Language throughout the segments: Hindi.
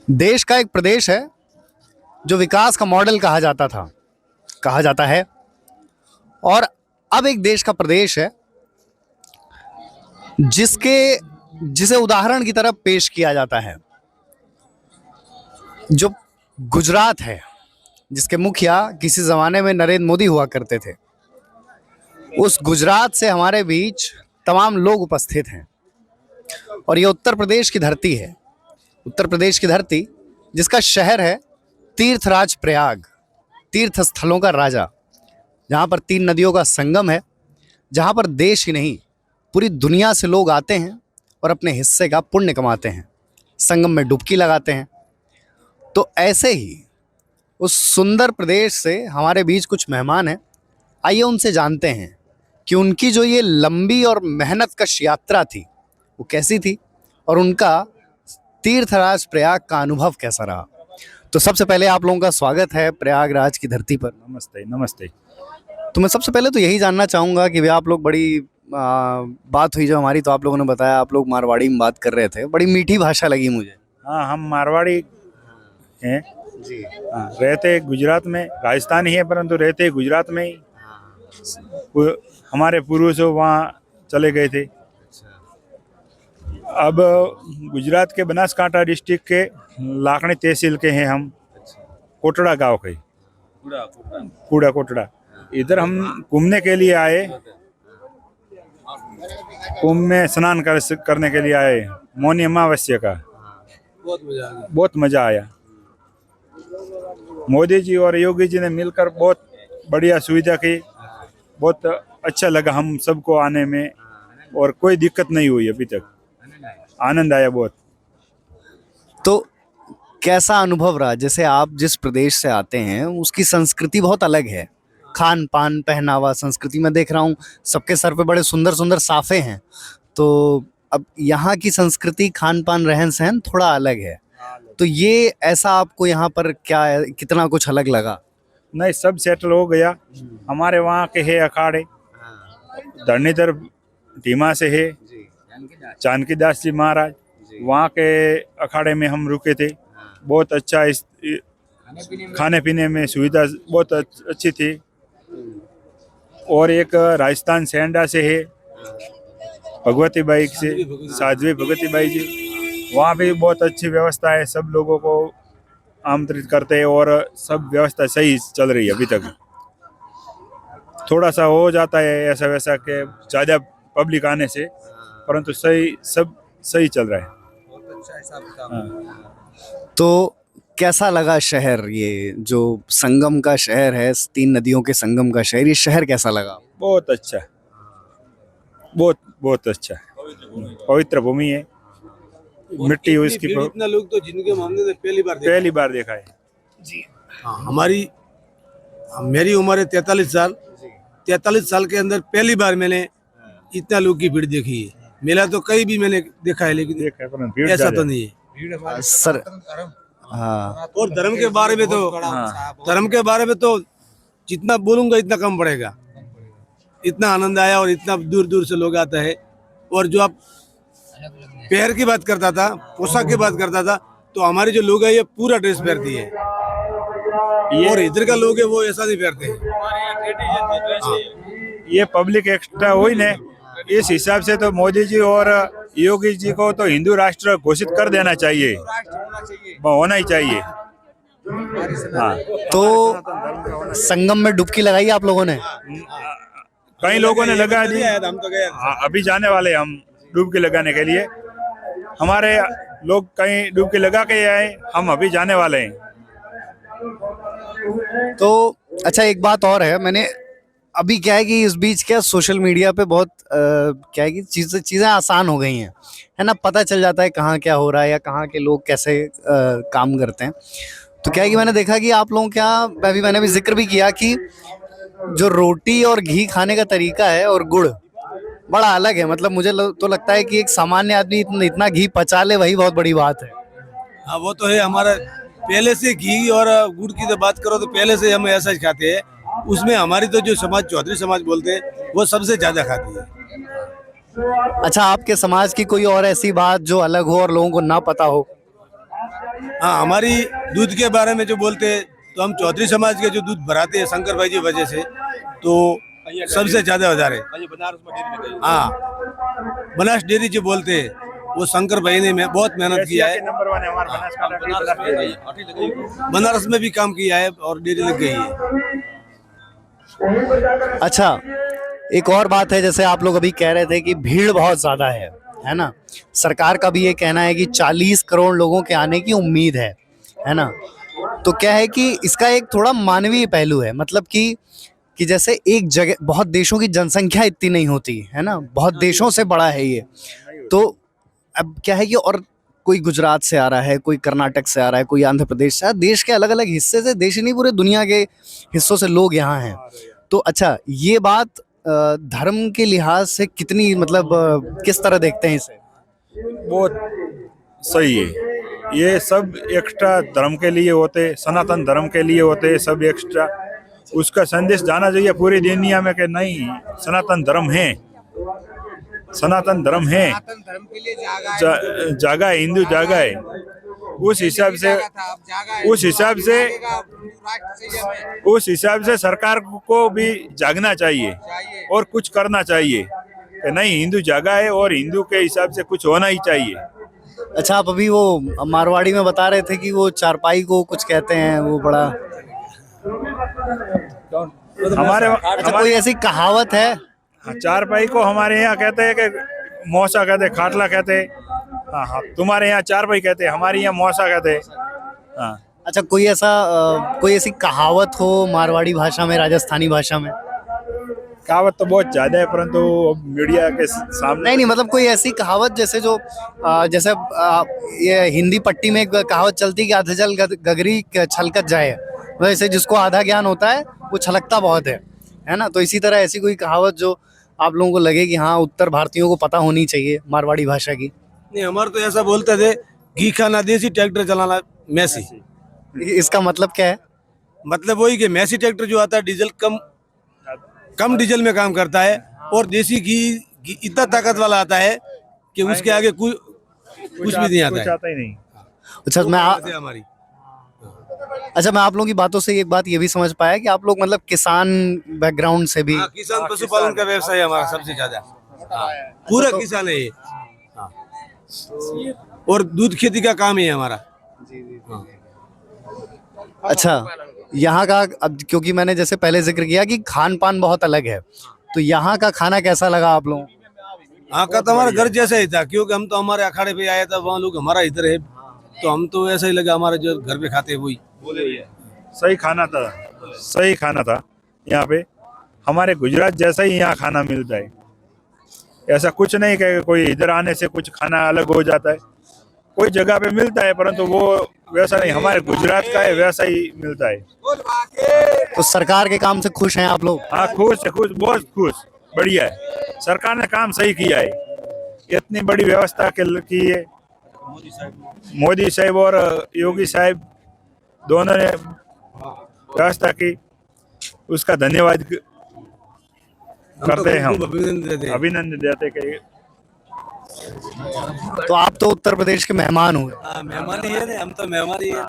देश का एक प्रदेश है जो विकास का मॉडल कहा जाता है। और अब एक देश का प्रदेश है जिसे उदाहरण की तरफ पेश किया जाता है, जो गुजरात है, जिसके मुखिया किसी ज़माने में नरेंद्र मोदी हुआ करते थे। उस गुजरात से हमारे बीच तमाम लोग उपस्थित हैं और ये उत्तर प्रदेश की धरती है। उत्तर प्रदेश की धरती जिसका शहर है तीर्थराज प्रयाग, तीर्थ स्थलों का राजा, जहाँ पर 3 नदियों का संगम है, जहाँ पर देश ही नहीं पूरी दुनिया से लोग आते हैं और अपने हिस्से का पुण्य कमाते हैं, संगम में डुबकी लगाते हैं। तो ऐसे ही उस सुंदर प्रदेश से हमारे बीच कुछ मेहमान हैं। आइए उनसे जानते हैं कि उनकी जो ये लंबी और मेहनत कश यात्रा थी वो कैसी थी और उनका तीर्थराज प्रयाग का अनुभव कैसा रहा। तो सबसे पहले आप लोगों का स्वागत है प्रयागराज की धरती पर। नमस्ते नमस्ते। तो मैं सबसे पहले तो यही जानना चाहूँगा कि भाई आप लोग बड़ी बात हुई जो हमारी, तो आप लोगों ने बताया आप लोग मारवाड़ी में बात कर रहे थे, बड़ी मीठी भाषा लगी मुझे। हाँ, हम मारवाड़ी हैं जी। हाँ, रहते गुजरात में, राजस्थानी है परंतु रहते गुजरात में ही। हमारे पूर्वज वहाँ चले गए थे। अब गुजरात के बनासकांठा डिस्ट्रिक्ट के लाखनी तहसील के हैं हम, कोटड़ा गांव के, कूड़ा कोटड़ा। इधर हम घूमने के लिए आए, कुंभ में स्नान करने के लिए आए, मौनी अमावस्या का। बहुत मजा आया। मोदी जी और योगी जी ने मिलकर बहुत बढ़िया सुविधा की, बहुत अच्छा लगा हम सबको आने में और कोई दिक्कत नहीं हुई अभी तक। आनंद आया बहुत। तो कैसा अनुभव रहा? जैसे आप जिस प्रदेश से आते हैं उसकी संस्कृति बहुत अलग है, खान पान, पहनावा, संस्कृति में देख रहा हूँ सबके सर पे बड़े सुंदर सुंदर साफे हैं। तो अब यहाँ की संस्कृति, खान पान, रहन सहन थोड़ा अलग है। तो ये ऐसा आपको यहाँ पर क्या कितना कुछ अलग लगा? नहीं, सब सेटल हो गया। हमारे वहाँ के है अखाड़े, धरणीधर धीमा से है जानकीदास जी महाराज, वहाँ के अखाड़े में हम रुके थे। बहुत अच्छा, इस खाने पीने में सुविधा बहुत अच्छी थी। और एक राजस्थान सेंडा से है भगवती बाई से, साध्वी भगवती बाई जी, वहाँ भी बहुत अच्छी व्यवस्था है। सब लोगों को आमंत्रित करते हैं और सब व्यवस्था सही चल रही है अभी तक। थोड़ा सा हो जाता है ऐसा वैसा के ज़्यादा पब्लिक आने से, परंतु सब सही चल रहा है। तो कैसा लगा शहर, ये जो संगम का शहर है, 3 नदियों के संगम का शहर, ये शहर कैसा लगा? बहुत अच्छा, बहुत बहुत अच्छा। पवित्र भूमि है, मिट्टी उसकी। इतना लोग तो जिंदगी में हमने पहली बार देखा है जी। हाँ, मेरी उम्र है 43 साल। 43 साल के अंदर पहली बार मैंने इतना लोग की भीड़ देखी है। मेला तो कई भी मैंने देखा है, लेकिन ऐसा तो नहीं है सर। हाँ। और धर्म के बारे में तो जितना बोलूंगा इतना कम पड़ेगा। इतना आनंद आया और इतना दूर दूर से लोग आता है। और जो आप पैर की बात करता था, पोशाक की बात करता था, तो हमारे जो लोग है ये पूरा ड्रेस पहनती है। और इधर का लोग है वो ऐसा नहीं पहनते हैं। ये पब्लिक एक्स्ट्रा हुई ने, इस हिसाब से तो मोदी जी और योगी जी को तो हिंदू राष्ट्र घोषित कर देना चाहिए, होना ही चाहिए। हाँ। तो संगम में डुबकी लगाई आप लोगों ने? कई लोगों ने लगा दी। हम तो गए, अभी जाने वाले हम डुबकी लगाने के लिए। हमारे लोग कहीं डुबकी लगा के आए, हम अभी जाने वाले हैं। तो अच्छा, एक बात और है, मैंने अभी क्या है कि इस बीच क्या सोशल मीडिया पे बहुत क्या है कि चीज़ें आसान हो गई हैं, है ना, पता चल जाता है कहाँ क्या हो रहा है या कहाँ के लोग कैसे काम करते हैं। तो क्या है कि मैंने देखा कि आप लोगों क्या, मैंने भी जिक्र भी किया कि जो रोटी और घी खाने का तरीका है और गुड़ बड़ा अलग है। मतलब मुझे तो लगता है कि एक सामान्य आदमी इतना घी पचा ले वही बहुत बड़ी बात है। हाँ, वो तो है। हमारा पहले से घी और गुड़ की तो बात करो तो पहले से हम ऐसा ही खाते हैं। उसमें हमारी तो जो समाज, चौधरी समाज बोलते हैं, वो सबसे ज्यादा खाती है। अच्छा, आपके समाज की कोई और ऐसी बात जो अलग हो और लोगों को ना पता हो? हाँ, हमारी दूध के बारे में जो बोलते हैं तो हम चौधरी समाज के जो दूध भराते हैं शंकर भाई जी वजह से, तो सबसे ज्यादा हजार है। हाँ, बनास डेयरी जो बोलते हैं वो शंकर भाई ने बहुत मेहनत किया है। नंबर 1 है हमारा बनासकांठा की। बनारस में भी काम किया है और डेयरी लग गई है। अच्छा, एक और बात है, जैसे आप लोग अभी कह रहे थे कि भीड़ बहुत ज्यादा है ना। सरकार का भी ये कहना है कि 40 करोड़ लोगों के आने की उम्मीद है ना। तो क्या है कि इसका एक थोड़ा मानवीय पहलू है, मतलब कि जैसे एक जगह बहुत देशों की जनसंख्या इतनी नहीं होती है ना, बहुत देशों से बड़ा है ये। तो अब क्या है कि और कोई गुजरात से आ रहा है, कोई कर्नाटक से आ रहा है, कोई आंध्र प्रदेश से, देश के अलग अलग हिस्से से, देश ही नहीं पूरे दुनिया के हिस्सों से लोग यहाँ हैं। तो अच्छा, ये बात धर्म के लिहाज से कितनी, मतलब किस तरह देखते हैं इसे? बहुत सही है। ये सब एक्स्ट्रा धर्म के लिए होते, सनातन धर्म के लिए होते, सब एक्स्ट्रा। उसका संदेश जाना चाहिए पूरी दुनिया में कि नहीं, सनातन धर्म है, सनातन धर्म है, जागा है, हिंदू जागा है। उस हिसाब से सरकार को भी जागना चाहिए और कुछ करना चाहिए कि नहीं, हिंदू जागा है और हिंदू के हिसाब से कुछ होना ही चाहिए। अच्छा, आप अभी वो मारवाड़ी में बता रहे थे कि वो चारपाई को कुछ कहते हैं, वो बड़ा अच्छा, कोई ऐसी कहावत है? चारपाई को हमारे यहाँ कहते हैं कि मौसा कहते हैं, खाटला कहते हैं। हाँ, तुम्हारे यहाँ चारपाई कहते हैं, हमारे यहाँ मौसा कहते हैं। हाँ। अच्छा, कोई ऐसी कहावत हो मारवाड़ी भाषा में, राजस्थानी भाषा में? कहावत तो बहुत ज्यादा है, परंतु मीडिया के सामने नहीं, मतलब कोई ऐसी कहावत जैसे जो जैसे ये हिंदी पट्टी में एक कहावत चलती कि आधा जल गगरी छलकत जाए, वैसे जिसको आधा ज्ञान होता है वो छलकता बहुत है ना। तो इसी तरह ऐसी कोई कहावत जो आप लोगों को लगे कि हाँ, उत्तर भारतीयों को पता होनी चाहिए मारवाड़ी भाषा की? नहीं, हमारे तो ऐसा बोलते थे, घी खाना देसी, ट्रैक्टर चलाना मैसी। इसका मतलब क्या है? मतलब वही कि मैसी ट्रैक्टर जो आता है डीजल कम डीजल में काम करता है, और देसी घी इतना ताकत वाला आता है कि उसके आगे कुछ भी नहीं आता है। ही नहीं। अच्छा, हमारी अच्छा, मैं आप लोगों की बातों से एक बात ये भी समझ पाया कि आप लोग मतलब किसान बैकग्राउंड से भी। किसान पशुपालन का व्यवसाय हमारा सबसे ज्यादा, पूरा किसान है ये। और दूध खेती का काम है हमारा। अच्छा, यहाँ का अब क्योंकि मैंने जैसे पहले जिक्र किया कि खान पान बहुत अलग है, तो यहाँ का खाना कैसा लगा आप लोगों? हाँ का तो हमारा घर जैसा ही था, क्योंकि हम तो हमारे अखाड़े पे आए थे, वहाँ लोग हमारा इधर है, तो हम तो ऐसा ही लगा हमारे जो घर पे खाते हैं वही। सही खाना था यहाँ पे। हमारे गुजरात जैसा ही यहाँ खाना मिलता है। ऐसा कुछ नहीं कि कोई इधर आने से कुछ खाना अलग हो जाता है, कोई जगह पे मिलता है, परंतु वो वैसा नहीं, हमारे गुजरात का है वैसा ही मिलता है। तो सरकार के काम से खुश हैं आप लोग? हाँ, खुश, बहुत खुश, बढ़िया है। सरकार ने काम सही किया है, इतनी बड़ी व्यवस्था की है मोदी साहब और योगी साहब दोनों ने व्यवस्था की, उसका धन्यवाद करते हैं हम, अभिनंदन देते कि। तो आप तो उत्तर प्रदेश के मेहमान हुए। मेहमान ही है, हम तो मेहमान ही है।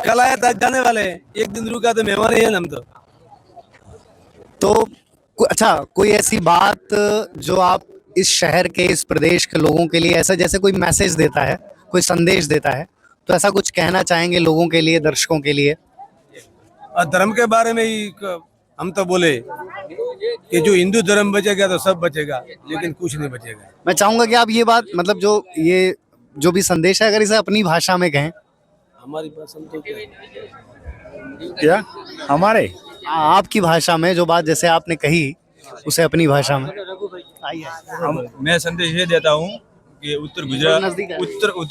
कल आया था, जाने वाले, एक दिन रुका तो मेहमान ही है हम तो। अच्छा, कोई ऐसी बात जो आप इस शहर के, इस प्रदेश के लोगों के लिए ऐसा जैसे कोई मैसेज देता है, कोई संदेश देता है, तो ऐसा कुछ कहना चाहेंगे लोगों के लिए, दर्शकों के लिए? धर्म के बारे में ही हम तो बोले कि जो हिंदू धर्म बचेगा तो सब बचेगा, लेकिन कुछ नहीं बचेगा। मैं चाहूंगा कि आप ये बात, मतलब जो भी संदेश है, अगर इसे अपनी भाषा में कहें। हमारी भाषा में तो क्या हमारे आपकी भाषा में जो बात जैसे आपने कही, उसे अपनी भाषा में। मैं संदेश ये देता हूँ कि उत्तर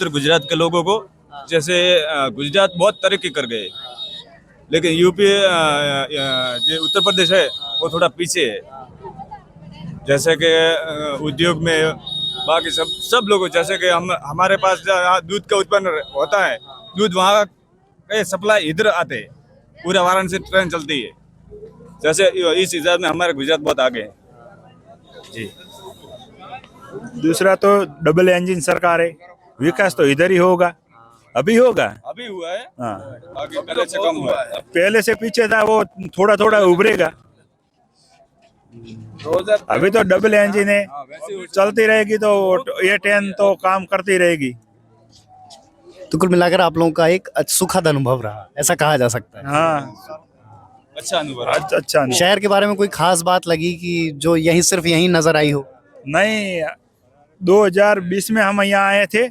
गुजरात के लोगों को, जैसे गुजरात बहुत तरक्की कर गए, लेकिन यूपी जो उत्तर प्रदेश है वो थोड़ा पीछे है। जैसे कि उद्योग में बाकी सब लोगों, जैसे कि हमारे पास दूध का उत्पन्न होता है, दूध वहाँ का सप्लाई इधर आते हैं, पूरा वाराणसी ट्रेन चलती है। जैसे इस हिसाब में हमारे गुजरात बहुत आगे है जी। दूसरा तो डबल इंजन सरकार है, विकास तो इधर ही होगा। अभी होगा। अभी हुआ है, हाँ, आगे पहले से कम हुआ है। पहले से पीछे था वो थोड़ा थोड़ा उभरेगा। अभी तो डबल इंजन है, चलती रहेगी तो ये ट्रेन तो काम करती रहेगी। तो कुल मिलाकर आप लोगों का एक सुखद अनुभव रहा, ऐसा कहा जा सकता है। हाँ, अच्छा अनुभव रहा। अच्छा नहीं। शहर के बारे में कोई खास बात लगी कि जो यहीं सिर्फ यहीं नजर आई हो? नहीं, 2020 में हम यहाँ आए थे,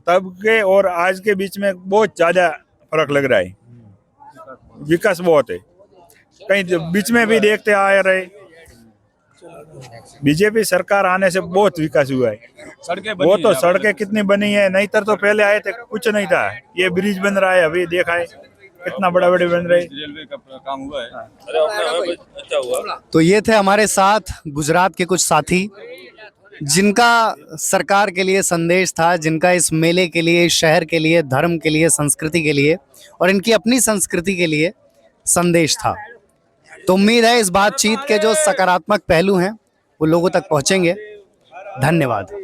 तब के और आज के बीच में बहुत ज्यादा फर्क लग रहा है। विकास बहुत है, कहीं बीच में भी देखते आ रहे, बीजेपी सरकार आने से बहुत विकास हुआ है। सड़कें बनी वो हैं तो यहाँ पर। सड़कें कितनी बनी है, नहीं तो पहले आए थे कुछ नहीं था। ये ब्रिज बन रहा है, अभी देखा है कितना बड़ा बड़े बन रहे। रेलवे का काम हुआ है। अरे अच्छा हुआ। तो ये थे हमारे साथ गुजरात के कुछ साथी, जिनका सरकार के लिए संदेश था, जिनका इस मेले के लिए, शहर के लिए, धर्म के लिए, संस्कृति के लिए और इनकी अपनी संस्कृति के लिए संदेश था। तो उम्मीद है इस बातचीत के जो सकारात्मक पहलू हैं वो लोगों तक पहुंचेंगे। धन्यवाद।